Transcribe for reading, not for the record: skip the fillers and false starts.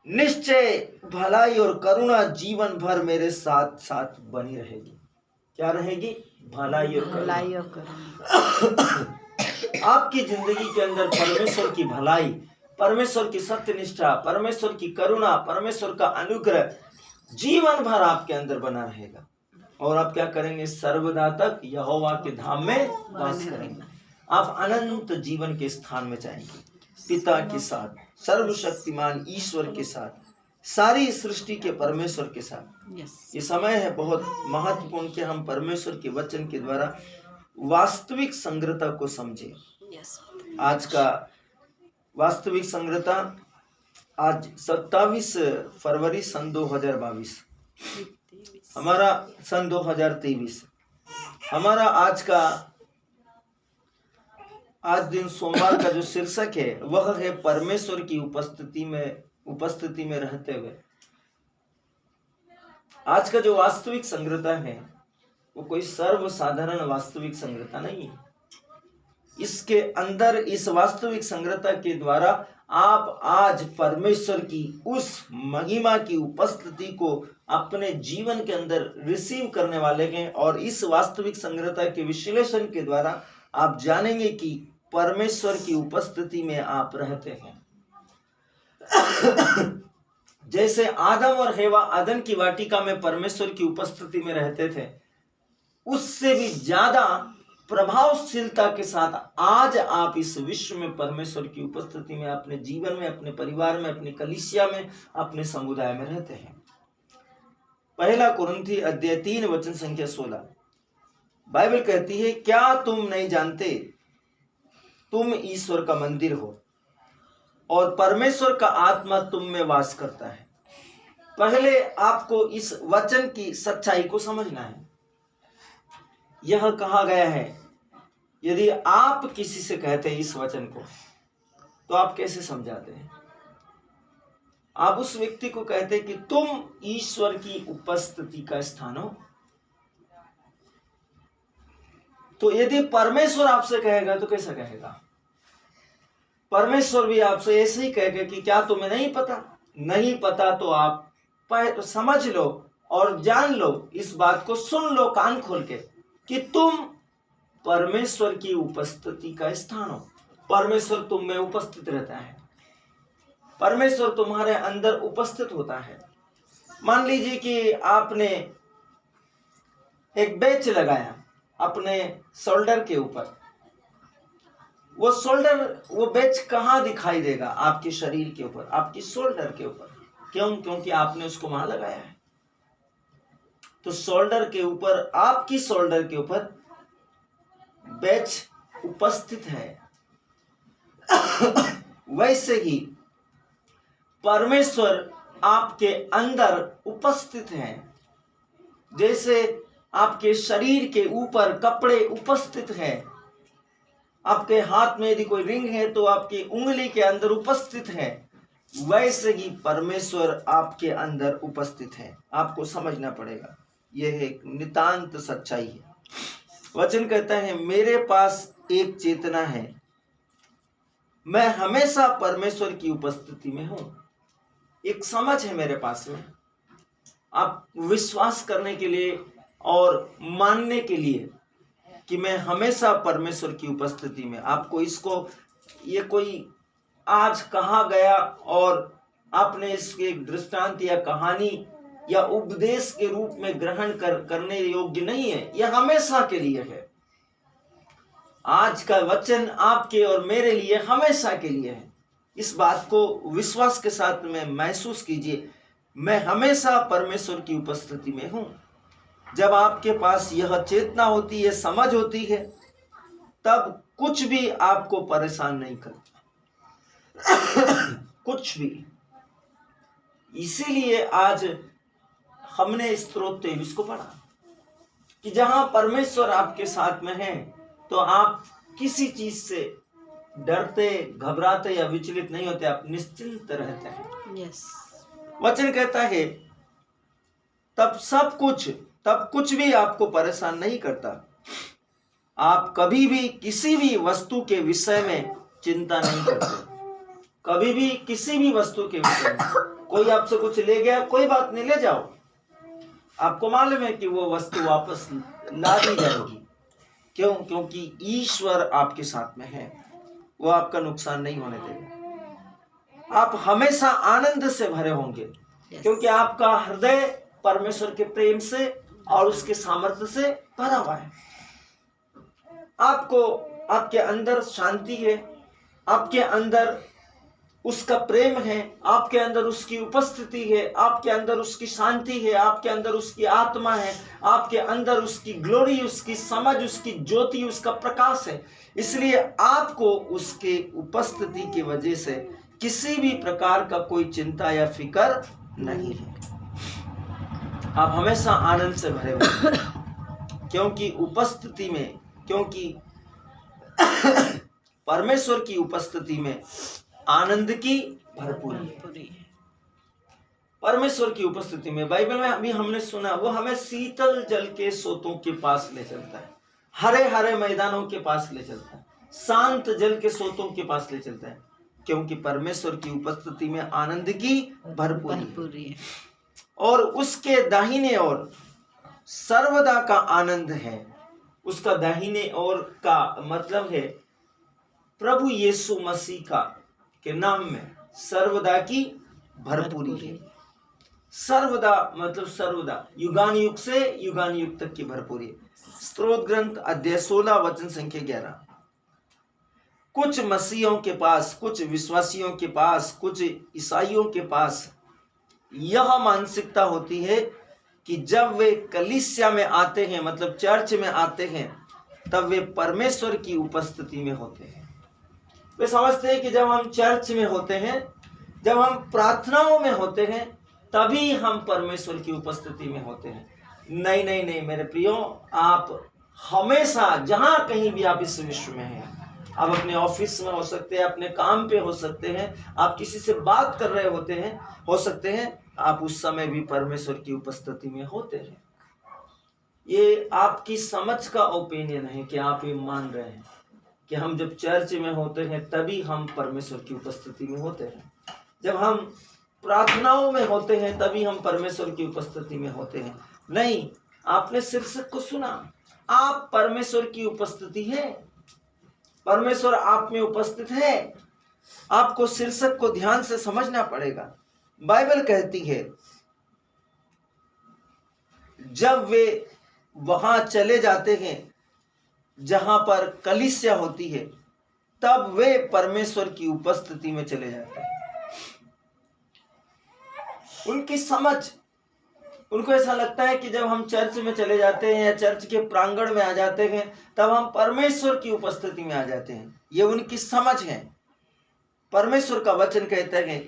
निश्चय भलाई और करुणा जीवन भर मेरे साथ साथ बनी रहेगी। क्या रहेगी? भलाई और करुणा। आपकी जिंदगी के अंदर परमेश्वर की भलाई, परमेश्वर की सत्यनिष्ठा, परमेश्वर की करुणा, परमेश्वर का अनुग्रह जीवन भर आपके अंदर बना रहेगा। और आप क्या करेंगे? सर्वदा तक यहोवा के धाम में वास करेंगे। आप अनंत जीवन के स्थान में जाएंगे, पिता के साथ, सर्वशक्तिमान ईश्वर के साथ, सारी सृष्टि के परमेश्वर के साथ। ये समय है बहुत महत्वपूर्ण कि हम परमेश्वर के वचन के द्वारा वास्तविक संग्रहता को समझे। आज का वास्तविक संग्रहता आज 27 फरवरी सन 2022, हमारा सन 2023, हमारा आज दिन सोमवार का जो शीर्षक है वह है परमेश्वर की उपस्थिति में रहते हुए। आज का जो वास्तविक संग्रहता है वो कोई सर्वसाधारण वास्तविक संग्रहता नहीं है। इसके अंदर, इस वास्तविक संग्रहता के द्वारा आप आज परमेश्वर की उस महिमा की उपस्थिति को अपने जीवन के अंदर रिसीव करने वाले हैं। और इस वास्तविक संग्रहता के विश्लेषण के द्वारा आप जानेंगे कि परमेश्वर की उपस्थिति में आप रहते हैं। जैसे आदम और हेवा अदन की वाटिका में परमेश्वर की उपस्थिति में रहते थे, उससे भी ज्यादा प्रभावशीलता के साथ आज आप इस विश्व में परमेश्वर की उपस्थिति में अपने जीवन में, अपने परिवार में, अपनी कलीसिया में, अपने समुदाय में रहते हैं। पहला कुरिन्थी अध्याय 3 वचन संख्या 16 बाइबल कहती है, क्या तुम नहीं जानते तुम ईश्वर का मंदिर हो और परमेश्वर का आत्मा तुम में वास करता है। पहले आपको इस वचन की सच्चाई को समझना है। यह कहा गया है, यदि आप किसी से कहते हैं इस वचन को, तो आप कैसे समझाते हैं? आप उस व्यक्ति को कहते हैं कि तुम ईश्वर की उपस्थिति का स्थान हो। तो यदि परमेश्वर आपसे कहेगा तो कैसा कहेगा? परमेश्वर भी आपसे ऐसे ही कहेगा कि क्या तुम्हें नहीं पता? नहीं पता तो आप समझ लो और जान लो, इस बात को सुन लो कान खोल के कि तुम परमेश्वर की उपस्थिति का स्थान हो। परमेश्वर तुम में उपस्थित रहता है, परमेश्वर तुम्हारे अंदर उपस्थित होता है। मान लीजिए कि आपने एक बेच लगाया अपने शोल्डर के ऊपर। वो बेच कहाँ दिखाई देगा? आपके शरीर के ऊपर, आपकी शोल्डर के ऊपर। क्यों? क्योंकि आपने उसको वहां लगाया है। तो शोल्डर के ऊपर, आपकी शोल्डर के ऊपर बेच उपस्थित है। वैसे ही परमेश्वर आपके अंदर उपस्थित है। जैसे आपके शरीर के ऊपर कपड़े उपस्थित है, आपके हाथ में यदि कोई रिंग है तो आपकी उंगली के अंदर उपस्थित है, वैसे ही परमेश्वर आपके अंदर उपस्थित है। आपको समझना पड़ेगा, यह एक नितांत सच्चाई है। वचन कहता है, मेरे पास एक चेतना है, मैं हमेशा परमेश्वर की उपस्थिति में हूं। एक समझ है मेरे पास में। आप विश्वास करने के लिए और मानने के लिए कि मैं हमेशा परमेश्वर की उपस्थिति में, आपको इसको, ये कोई आज कहा गया और आपने इसके एक दृष्टांत या कहानी या उपदेश के रूप में ग्रहण करने योग्य नहीं है। यह हमेशा के लिए है। आज का वचन आपके और मेरे लिए हमेशा के लिए है। इस बात को विश्वास के साथ में महसूस कीजिए, मैं हमेशा परमेश्वर की उपस्थिति में हूं। जब आपके पास यह चेतना होती है, समझ होती है, तब कुछ भी आपको परेशान नहीं करता। कुछ भी। इसीलिए आज हमने स्तोत्र 23 को पढ़ा कि जहां परमेश्वर आपके साथ में है तो आप किसी चीज से डरते, घबराते या विचलित नहीं होते, आप निश्चिंत रहते हैं। वचन कहता है तब कुछ भी आपको परेशान नहीं करता। आप कभी भी किसी भी वस्तु के विषय में चिंता नहीं करते। कभी भी किसी भी वस्तु के विषय में कोई आपसे कुछ ले गया, कोई बात नहीं, ले जाओ, आपको मालूम है कि वो वस्तु वापस ला दी जाएगी। क्यों? क्योंकि ईश्वर आपके साथ में है, वो आपका नुकसान नहीं होने देगा। आप हमेशा आनंद से भरे होंगे क्योंकि आपका हृदय परमेश्वर के प्रेम से और उसके सामर्थ्य से भरा हुआ है। आपको, आपके अंदर शांति है, आपके अंदर उसका प्रेम है, आपके अंदर उसकी उपस्थिति है, आपके अंदर उसकी शांति है, आपके अंदर उसकी आत्मा है, आपके अंदर उसकी ग्लोरी, उसकी समझ, उसकी ज्योति, उसका प्रकाश है। इसलिए आपको उसके उपस्थिति की वजह से किसी भी प्रकार का कोई चिंता या फिक्र नहीं है। आप हमेशा आनंद से भरे हुए क्योंकि उपस्थिति में, क्योंकि परमेश्वर की उपस्थिति में आनंद की भरपूरी है। परमेश्वर की उपस्थिति में, बाइबल में अभी हमने सुना, वो हमें शीतल जल के सोतों के पास ले चलता है, हरे हरे मैदानों के पास ले चलता है, शांत जल के सोतों के पास ले चलता है, क्योंकि परमेश्वर की उपस्थिति में आनंद की भरपूरी है। और उसके दाहिने ओर सर्वदा का आनंद है। उसका दाहिने ओर का मतलब है प्रभु यीशु मसीह का के नाम में सर्वदा की भरपूरी है। सर्वदा मतलब सर्वदा, युगान युग से युगान युग तक की भरपूरी है। स्तोत्र ग्रंथ अध्याय 16 वचन संख्या 11। कुछ मसीहों के पास, कुछ विश्वासियों के पास, कुछ ईसाइयों के पास यह मानसिकता होती है कि जब वे कलीसिया में आते हैं, मतलब चर्च में आते हैं, तब वे परमेश्वर की उपस्थिति में होते हैं। वे समझते हैं कि जब हम चर्च में होते हैं, जब हम प्रार्थनाओं में होते हैं, तभी हम परमेश्वर की उपस्थिति में होते हैं। नहीं नहीं नहीं मेरे प्रियो, आप हमेशा जहां कहीं भी आप इस विश्व में हैं, आप अपने ऑफिस में हो सकते हैं, अपने काम पे हो सकते हैं, आप किसी से बात कर रहे होते हैं, हो सकते हैं, आप उस समय भी परमेश्वर की उपस्थिति में होते हैं। ये आपकी समझ का ओपिनियन है कि आप ये मान रहे हैं कि हम जब चर्च में होते हैं तभी हम परमेश्वर की उपस्थिति में होते हैं, जब हम प्रार्थनाओं में होते हैं तभी हम परमेश्वर की उपस्थिति में होते हैं। नहीं, आपने शीर्षक को सुना, आप परमेश्वर की उपस्थिति है, परमेश्वर आप में उपस्थित है। आपको शीर्षक को ध्यान से समझना पड़ेगा। बाइबल कहती है जब वे वहां चले जाते हैं जहां पर कलीसिया होती है, तब वे परमेश्वर की उपस्थिति में चले जाते हैं। उनकी समझ, उनको ऐसा लगता है कि जब हम चर्च में चले जाते हैं या चर्च के प्रांगण में आ जाते हैं, तब हम परमेश्वर की उपस्थिति में आ जाते हैं। ये उनकी समझ है। परमेश्वर का वचन कहता है